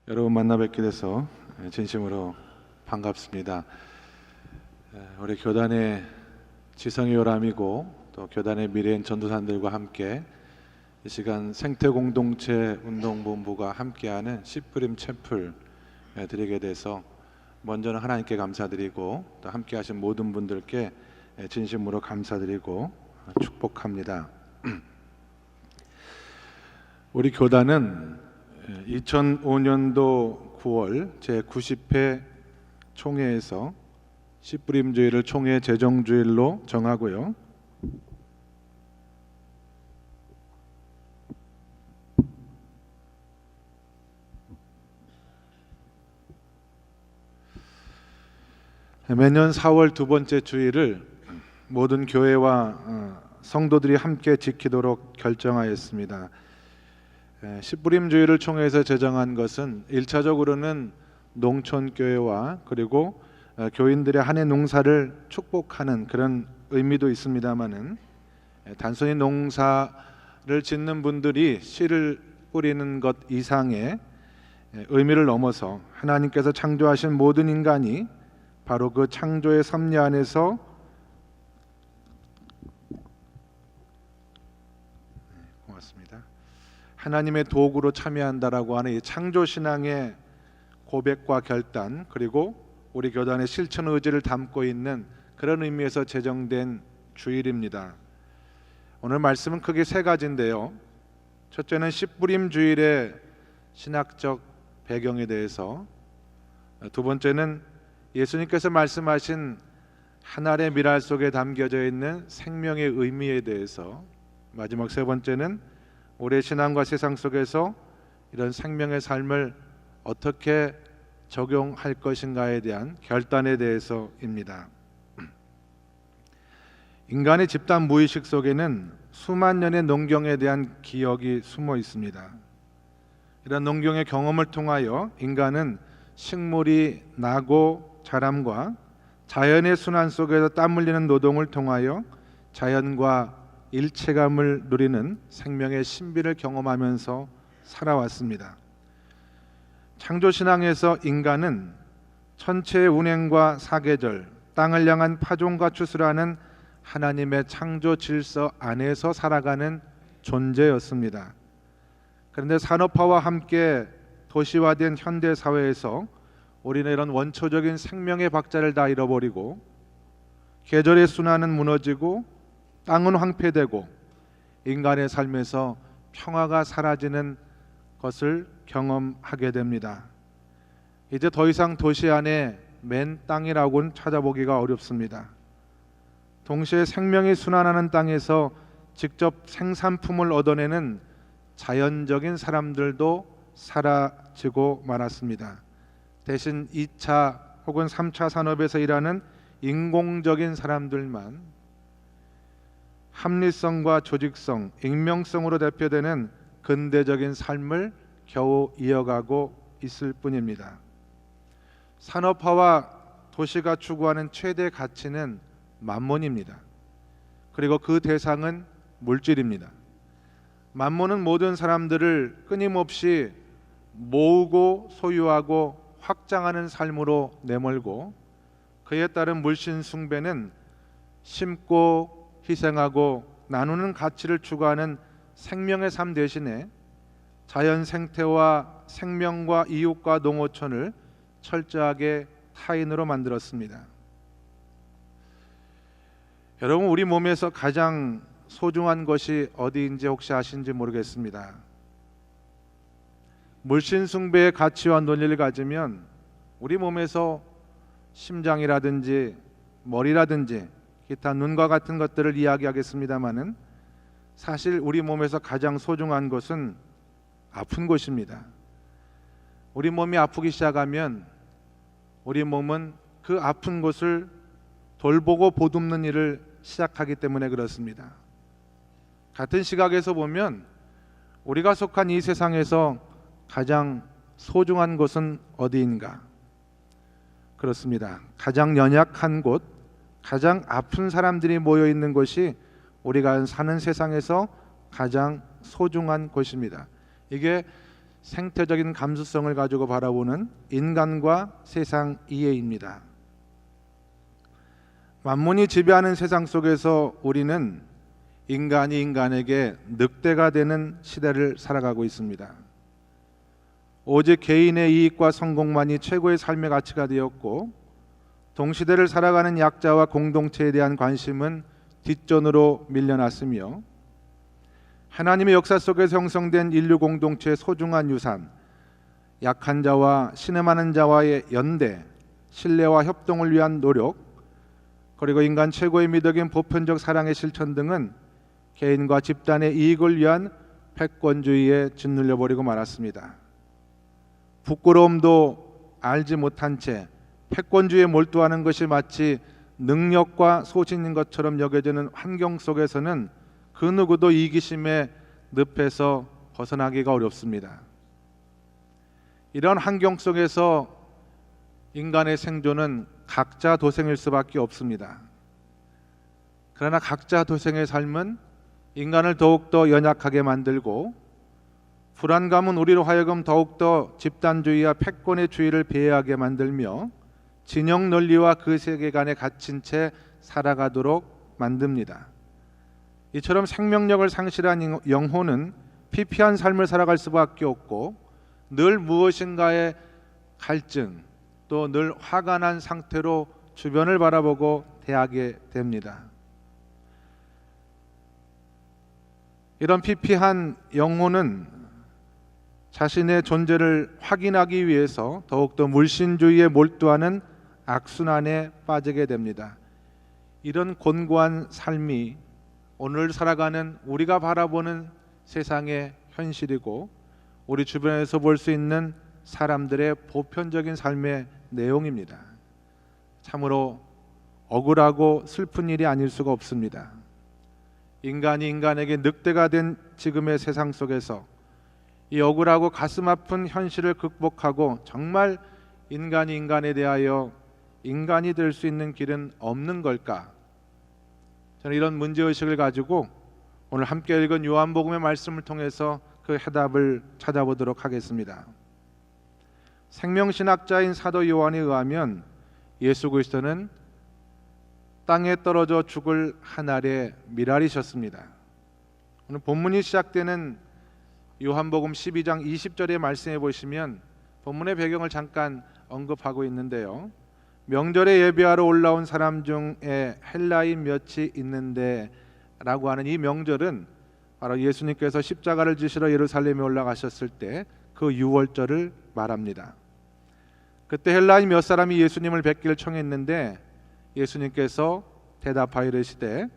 여러분 만나 뵙게 돼서 진심으로 반갑습니다. 우리 교단의 지성의 요람이고 또 교단의 미래인 전도사님들과 함께 이 시간 생태공동체 운동본부가 함께하는 씨뿌림 채플 드리게 돼서 먼저는 하나님께 감사드리고 또 함께하신 모든 분들께 진심으로 감사드리고 축복합니다. 우리 교단은 2005년도 9월 제90회 총회에서 씨뿌림주일을 총회 제정주일로 정하고요. 매년 4월 두 번째 주일을 모든 교회와 성도들이 함께 지키도록 결정하였습니다. 씨뿌림주일을 총회에서 제정한 것은 1차적으로는 농촌교회와 그리고 교인들의 한 해 농사를 축복하는 그런 의미도 있습니다마는 단순히 농사를 짓는 분들이 씨를 뿌리는 것 이상의 의미를 넘어서 하나님께서 창조하신 모든 인간이 바로 그 창조의 섭리 안에서 하나님의 도구로 참여한다라고 하는 이 창조신앙의 고백과 결단, 그리고 우리 교단의 실천 의지를 담고 있는 그런 의미에서 제정된 주일입니다. 오늘 말씀은 크게 세 가지인데요. 첫째는 씨뿌림 주일의 신학적 배경에 대해서, 두 번째는 예수님께서 말씀하신 한 알의 밀알 속에 담겨져 있는 생명의 의미에 대해서, 마지막 세 번째는 우리의 신앙과 세상 속에서 이런 생명의 삶을 어떻게 적용할 것인가에 대한 결단에 대해서입니다. 인간의 집단 무의식 속에는 수만 년의 농경에 대한 기억이 숨어 있습니다. 이런 농경의 경험을 통하여 인간은 식물이 나고 자람과 자연의 순환 속에서 땀 흘리는 노동을 통하여 자연과 일체감을 누리는 생명의 신비를 경험하면서 살아왔습니다. 창조신앙에서 인간은 천체의 운행과 사계절, 땅을 향한 파종과 추수라는 하나님의 창조 질서 안에서 살아가는 존재였습니다. 그런데 산업화와 함께 도시화된 현대 사회에서 우리는 이런 원초적인 생명의 박자를 다 잃어버리고 계절의 순환은 무너지고 땅은 황폐되고 인간의 삶에서 평화가 사라지는 것을 경험하게 됩니다. 이제 더 이상 도시 안에 맨 땅이라고는 찾아보기가 어렵습니다. 동시에 생명이 순환하는 땅에서 직접 생산품을 얻어내는 자연적인 사람들도 사라지고 말았습니다. 대신 2차 혹은 3차 산업에서 일하는 인공적인 사람들만 합리성과 조직성, 익명성으로 대표되는 근대적인 삶을 겨우 이어가고 있을 뿐입니다. 산업화와 도시가 추구하는 최대 가치는 만몬입니다. 그리고 그 대상은 물질입니다. 만몬은 모든 사람들을 끊임없이 모으고 소유하고 확장하는 삶으로 내몰고, 그에 따른 물신 숭배는 심고 희생하고 나누는 가치를 추구하는 생명의 삶 대신에 자연 생태와 생명과 이웃과 농어촌을 철저하게 타인으로 만들었습니다. 여러분, 우리 몸에서 가장 소중한 것이 어디인지 혹시 아신지 모르겠습니다. 물신숭배의 가치와 논리를 가지면 우리 몸에서 심장이라든지 머리라든지 기타 눈과 같은 것들을 이야기하겠습니다마는 사실 우리 몸에서 가장 소중한 것은 아픈 곳입니다. 우리 몸이 아프기 시작하면 우리 몸은 그 아픈 곳을 돌보고 보듬는 일을 시작하기 때문에 그렇습니다. 같은 시각에서 보면 우리가 속한 이 세상에서 가장 소중한 곳은 어디인가? 그렇습니다. 가장 연약한 곳, 가장 아픈 사람들이 모여 있는 곳이 우리가 사는 세상에서 가장 소중한 곳입니다. 이게 생태적인 감수성을 가지고 바라보는 인간과 세상 이해입니다. 만문이 지배하는 세상 속에서 우리는 인간이 인간에게 늑대가 되는 시대를 살아가고 있습니다. 오직 개인의 이익과 성공만이 최고의 삶의 가치가 되었고, 동시대를 살아가는 약자와 공동체에 대한 관심은 뒷전으로 밀려났으며, 하나님의 역사 속에서 형성된 인류 공동체의 소중한 유산, 약한 자와 신의 많은 자와의 연대, 신뢰와 협동을 위한 노력, 그리고 인간 최고의 미덕인 보편적 사랑의 실천 등은 개인과 집단의 이익을 위한 패권주의에 짓눌려 버리고 말았습니다. 부끄러움도 알지 못한 채 패권주의에 몰두하는 것이 마치 능력과 소신인 것처럼 여겨지는 환경 속에서는 그 누구도 이기심의 늪에서 벗어나기가 어렵습니다. 이런 환경 속에서 인간의 생존은 각자 도생일 수밖에 없습니다. 그러나 각자 도생의 삶은 인간을 더욱더 연약하게 만들고, 불안감은 우리로 하여금 더욱더 집단주의와 패권의 주의를 배회하게 만들며 진영 논리와 그 세계관에 갇힌 채 살아가도록 만듭니다. 이처럼 생명력을 상실한 영혼은 피폐한 삶을 살아갈 수밖에 없고, 늘 무엇인가의 갈증, 또 늘 화가 난 상태로 주변을 바라보고 대하게 됩니다. 이런 피폐한 영혼은 자신의 존재를 확인하기 위해서 더욱더 물신주의에 몰두하는 악순환에 빠지게 됩니다. 이런 곤고한 삶이 오늘 살아가는 우리가 바라보는 세상의 현실이고, 우리 주변에서 볼 수 있는 사람들의 보편적인 삶의 내용입니다. 참으로 억울하고 슬픈 일이 아닐 수가 없습니다. 인간이 인간에게 늑대가 된 지금의 세상 속에서 이 억울하고 가슴 아픈 현실을 극복하고 정말 인간이 인간에 대하여 인간이 될 수 있는 길은 없는 걸까? 저는 이런 문제의식을 가지고 오늘 함께 읽은 요한복음의 말씀을 통해서 그 해답을 찾아보도록 하겠습니다. 생명신학자인 사도 요한에 의하면 예수 그리스도는 땅에 떨어져 죽을 한 알의 밀알이셨습니다. 오늘 본문이 시작되는 요한복음 12장 20절의 말씀에 보시면 본문의 배경을 잠깐 언급하고 있는데요. 명절에 예배하러 올라온 사람 중에 헬라인 몇이 있는데 라고 하는 이 명절은 바로 예수님께서 십자가를 지시러 예루살렘에 올라가셨을 때 그 유월절을 말합니다. 그때 헬라인 몇 사람이 예수님을 뵙기를 청했는데 예수님께서 대답하여 이르시되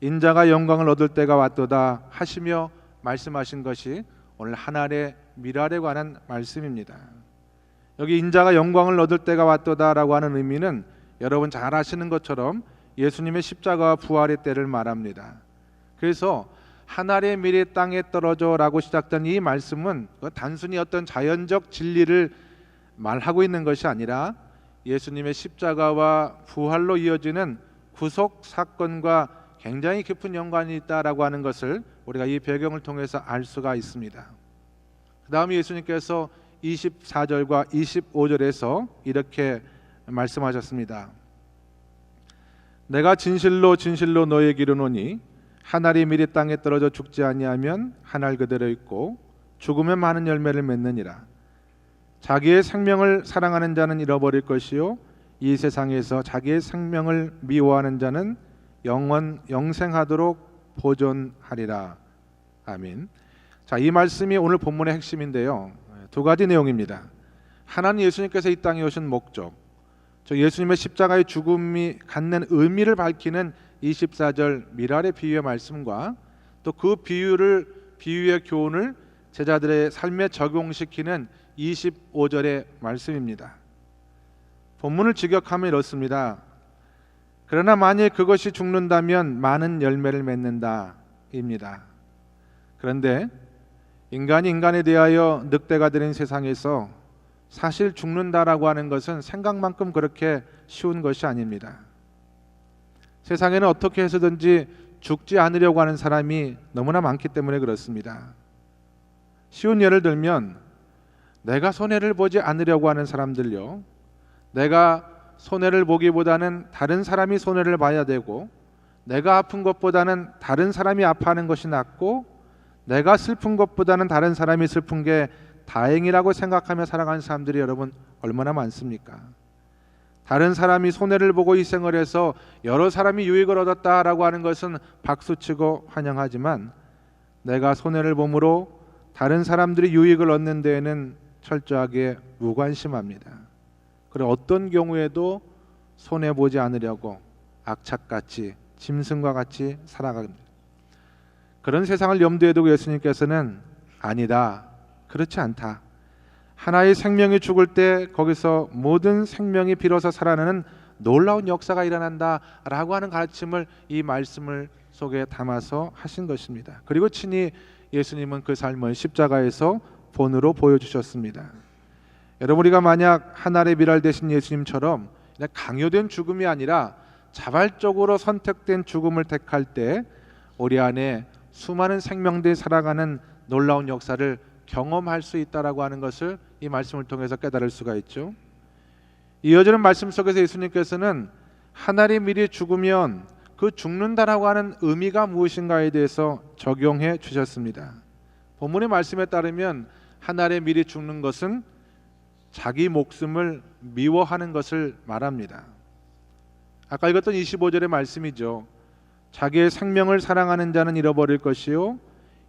인자가 영광을 얻을 때가 왔도다 하시며 말씀하신 것이 오늘 하늘의 미랄에 관한 말씀입니다. 여기 인자가 영광을 얻을 때가 왔도다라고 하는 의미는 여러분 잘 아시는 것처럼 예수님의 십자가와 부활의 때를 말합니다. 그래서 하늘의 미래 땅에 떨어져라고 시작된 이 말씀은 단순히 어떤 자연적 진리를 말하고 있는 것이 아니라 예수님의 십자가와 부활로 이어지는 구속 사건과 굉장히 깊은 연관이 있다라고 하는 것을 우리가 이 배경을 통해서 알 수가 있습니다. 그 다음에 예수님께서 24절과 25절에서 이렇게 말씀하셨습니다. 내가 진실로 진실로 너에게 이르노니 한 알이 미리 땅에 떨어져 죽지 아니하면 한 알 그대로 있고 죽으면 많은 열매를 맺느니라. 자기의 생명을 사랑하는 자는 잃어버릴 것이요 이 세상에서 자기의 생명을 미워하는 자는 영생하도록 보존하리라. 아멘. 자, 이 말씀이 오늘 본문의 핵심인데요. 두 가지 내용입니다. 하나는 예수님께서 이 땅에 오신 목적, 예수님의 십자가의 죽음이 갖는 의미를 밝히는 24절 미랄의 비유의 말씀과 또 그 비유의 교훈을 제자들의 삶에 적용시키는 25절의 말씀입니다. 본문을 직역하면 이렇습니다. 그러나 만일 그것이 죽는다면 많은 열매를 맺는다 입니다. 그런데 인간이 인간에 대하여 늑대가 되는 세상에서 사실 죽는다라고 하는 것은 생각만큼 그렇게 쉬운 것이 아닙니다. 세상에는 어떻게 해서든지 죽지 않으려고 하는 사람이 너무나 많기 때문에 그렇습니다. 쉬운 예를 들면 내가 손해를 보지 않으려고 하는 사람들요, 내가 손해를 보기보다는 다른 사람이 손해를 봐야 되고, 내가 아픈 것보다는 다른 사람이 아파하는 것이 낫고, 내가 슬픈 것보다는 다른 사람이 슬픈 게 다행이라고 생각하며 살아가는 사람들이 여러분 얼마나 많습니까? 다른 사람이 손해를 보고 희생을 해서 여러 사람이 유익을 얻었다라고 하는 것은 박수치고 환영하지만, 내가 손해를 봄으로 다른 사람들이 유익을 얻는 데에는 철저하게 무관심합니다. 그리고 어떤 경우에도 손해보지 않으려고 악착같이 짐승과 같이 살아갑니다. 그런 세상을 염두에 두고 예수님께서는 아니다, 그렇지 않다, 하나의 생명이 죽을 때 거기서 모든 생명이 비로소 살아나는 놀라운 역사가 일어난다라고 하는 가르침을 이 말씀을 속에 담아서 하신 것입니다. 그리고 친히 예수님은 그 삶을 십자가에서 본으로 보여주셨습니다. 여러분, 우리가 만약 하늘의 미랄 되신 예수님처럼 강요된 죽음이 아니라 자발적으로 선택된 죽음을 택할 때 우리 안에 수많은 생명들이 살아가는 놀라운 역사를 경험할 수 있다라고 하는 것을 이 말씀을 통해서 깨달을 수가 있죠. 이어지는 말씀 속에서 예수님께서는 하늘이 미리 죽으면 그 죽는다라고 하는 의미가 무엇인가에 대해서 적용해 주셨습니다. 본문의 말씀에 따르면 하늘에 미리 죽는 것은 자기 목숨을 미워하는 것을 말합니다. 아까 읽었던 25절의 말씀이죠. 자기의 생명을 사랑하는 자는 잃어버릴 것이요,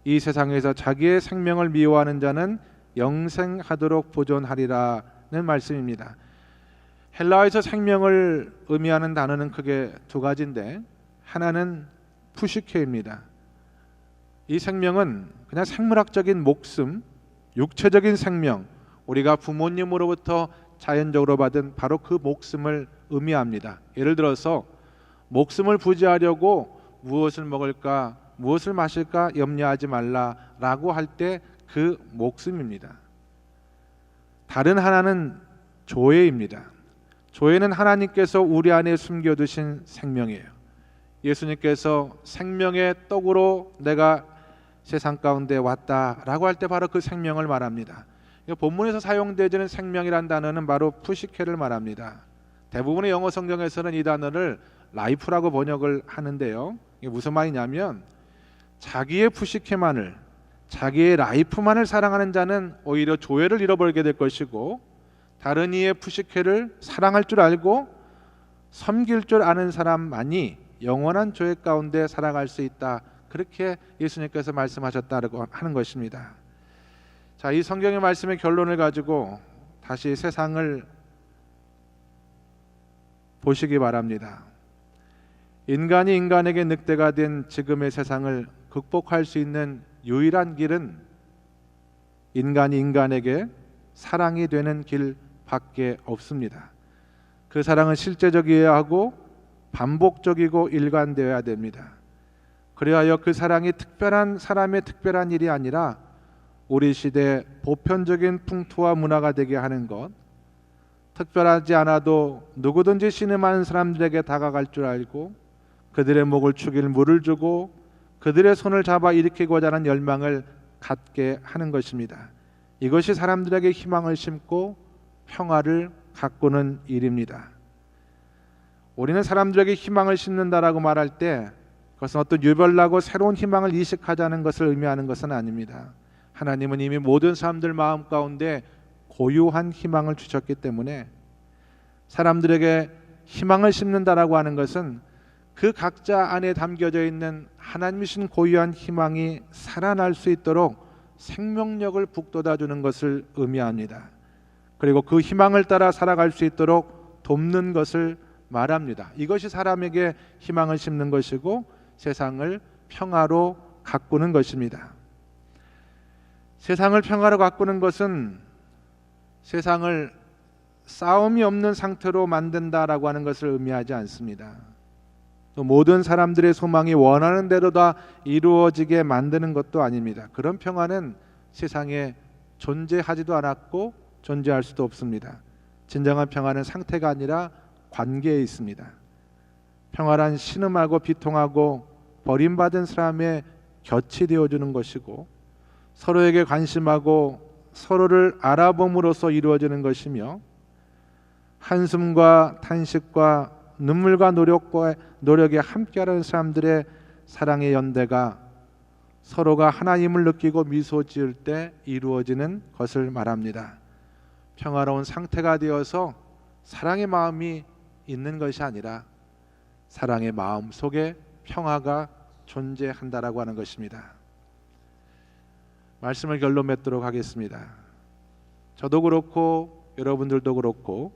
이 세상에서 자기의 생명을 미워하는 자는 영생하도록 보존하리라는 말씀입니다. 헬라어에서 생명을 의미하는 단어는 크게 두 가지인데, 하나는 푸시케입니다. 이 생명은 그냥 생물학적인 목숨, 육체적인 생명, 우리가 부모님으로부터 자연적으로 받은 바로 그 목숨을 의미합니다. 예를 들어서 목숨을 부지하려고 무엇을 먹을까, 무엇을 마실까 염려하지 말라라고 할 때 그 목숨입니다. 다른 하나는 조회입니다. 조회는 하나님께서 우리 안에 숨겨두신 생명이에요. 예수님께서 생명의 떡으로 내가 세상 가운데 왔다라고 할 때 바로 그 생명을 말합니다. 본문에서 사용되는 생명이란 단어는 바로 푸시케를 말합니다. 대부분의 영어 성경에서는 이 단어를 라이프라고 번역을 하는데요, 이게 무슨 말이냐면 자기의 푸시케만을, 자기의 라이프만을 사랑하는 자는 오히려 조회를 잃어버리게 될 것이고, 다른 이의 푸시케를 사랑할 줄 알고 섬길 줄 아는 사람만이 영원한 조회 가운데 살아갈 수 있다, 그렇게 예수님께서 말씀하셨다고 하는 것입니다. 자, 이 성경의 말씀의 결론을 가지고 다시 세상을 보시기 바랍니다. 인간이 인간에게 늑대가 된 지금의 세상을 극복할 수 있는 유일한 길은 인간이 인간에게 사랑이 되는 길밖에 없습니다. 그 사랑은 실제적이어야 하고 반복적이고 일관되어야 됩니다. 그리하여 그 사랑이 특별한 사람의 특별한 일이 아니라 우리 시대 보편적인 풍토와 문화가 되게 하는 것, 특별하지 않아도 누구든지 신음하는 사람들에게 다가갈 줄 알고 그들의 목을 축일 물을 주고 그들의 손을 잡아 일으키고자 하는 열망을 갖게 하는 것입니다. 이것이 사람들에게 희망을 심고 평화를 가꾸는 일입니다. 우리는 사람들에게 희망을 심는다라고 말할 때 그것은 어떤 유별나고 새로운 희망을 이식하자는 것을 의미하는 것은 아닙니다. 하나님은 이미 모든 사람들 마음 가운데 고유한 희망을 주셨기 때문에 사람들에게 희망을 심는다라고 하는 것은 그 각자 안에 담겨져 있는 하나님이 주신 고유한 희망이 살아날 수 있도록 생명력을 북돋아 주는 것을 의미합니다. 그리고 그 희망을 따라 살아갈 수 있도록 돕는 것을 말합니다. 이것이 사람에게 희망을 심는 것이고 세상을 평화로 가꾸는 것입니다. 세상을 평화로 가꾸는 것은 세상을 싸움이 없는 상태로 만든다라고 하는 것을 의미하지 않습니다. 또 모든 사람들의 소망이 원하는 대로 다 이루어지게 만드는 것도 아닙니다. 그런 평화는 세상에 존재하지도 않았고 존재할 수도 없습니다. 진정한 평화는 상태가 아니라 관계에 있습니다. 평화란 신음하고 비통하고 버림받은 사람의 곁이 되어주는 것이고 서로에게 관심하고 서로를 알아봄으로써 이루어지는 것이며 한숨과 탄식과 눈물과 노력에 함께하는 사람들의 사랑의 연대가 서로가 하나님을 느끼고 미소 지을 때 이루어지는 것을 말합니다. 평화로운 상태가 되어서 사랑의 마음이 있는 것이 아니라 사랑의 마음 속에 평화가 존재한다라고 하는 것입니다. 말씀을 결론 맺도록 하겠습니다. 저도 그렇고 여러분들도 그렇고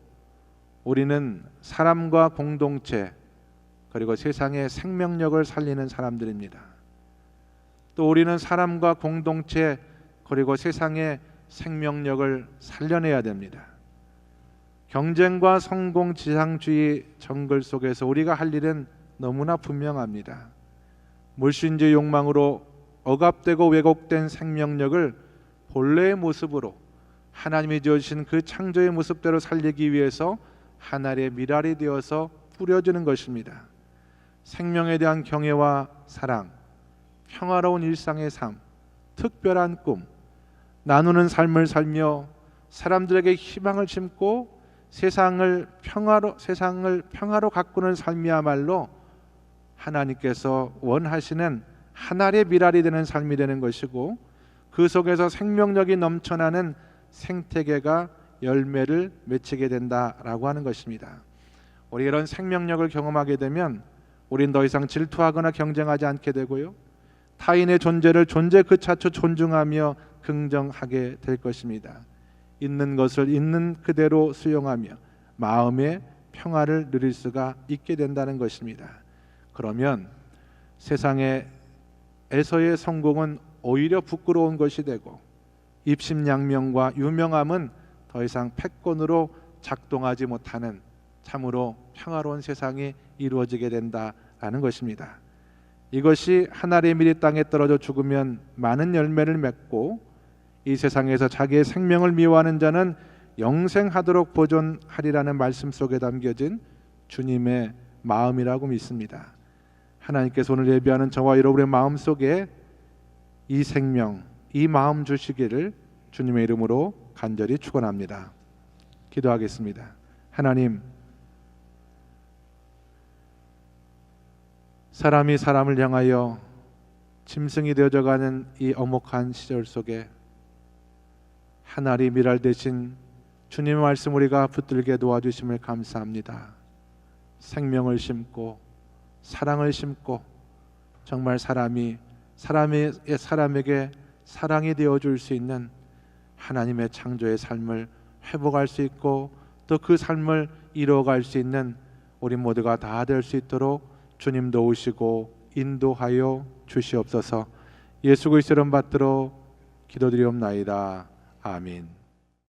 우리는 사람과 공동체 그리고 세상의 생명력을 살리는 사람들입니다. 또 우리는 사람과 공동체 그리고 세상의 생명력을 살려내야 됩니다. 경쟁과 성공 지상주의 정글 속에서 우리가 할 일은 너무나 분명합니다. 물신주의 욕망으로 억압되고 왜곡된 생명력을 본래의 모습으로 하나님이 지으신 그 창조의 모습대로 살리기 위해서 하늘의 미랄이 되어서 뿌려주는 것입니다. 생명에 대한 경외와 사랑, 평화로운 일상의 삶, 특별한 꿈, 나누는 삶을 살며 사람들에게 희망을 심고 세상을 평화로 가꾸는 삶이야말로 하나님께서 원하시는 하늘의 미랄이 되는 삶이 되는 것이고 그 속에서 생명력이 넘쳐나는 생태계가 열매를 맺히게 된다라고 하는 것입니다. 우리 이런 생명력을 경험하게 되면 우린 더 이상 질투하거나 경쟁하지 않게 되고요. 타인의 존재를 존재 그 자체 존중하며 긍정하게 될 것입니다. 있는 것을 있는 그대로 수용하며 마음의 평화를 누릴 수가 있게 된다는 것입니다. 그러면 세상에서의 성공은 오히려 부끄러운 것이 되고 입심양명과 유명함은 더 이상 패권으로 작동하지 못하는 참으로 평화로운 세상이 이루어지게 된다라는 것입니다. 이것이 하늘의 미리 땅에 떨어져 죽으면 많은 열매를 맺고 이 세상에서 자기의 생명을 미워하는 자는 영생하도록 보존하리라는 말씀 속에 담겨진 주님의 마음이라고 믿습니다. 하나님께서 오늘 예배하는 저와 여러분의 마음 속에 이 생명, 이 마음 주시기를 주님의 이름으로 간절히 축원합니다. 기도하겠습니다. 하나님, 사람이 사람을 향하여 짐승이 되어져가는 이 엄혹한 시절 속에 하늘이 미랄 되신 주님의 말씀 우리가 붙들게 도와주심을 감사합니다. 생명을 심고 사랑을 심고 정말 사람에게 사랑이 되어줄 수 있는 하나님의 창조의 삶을 회복할 수 있고 또 그 삶을 이루어갈 수 있는 우리 모두가 다 될 수 있도록 주님 도우시고 인도하여 주시옵소서. 예수 그리스도 이름 받들어 기도드리옵나이다. 아멘.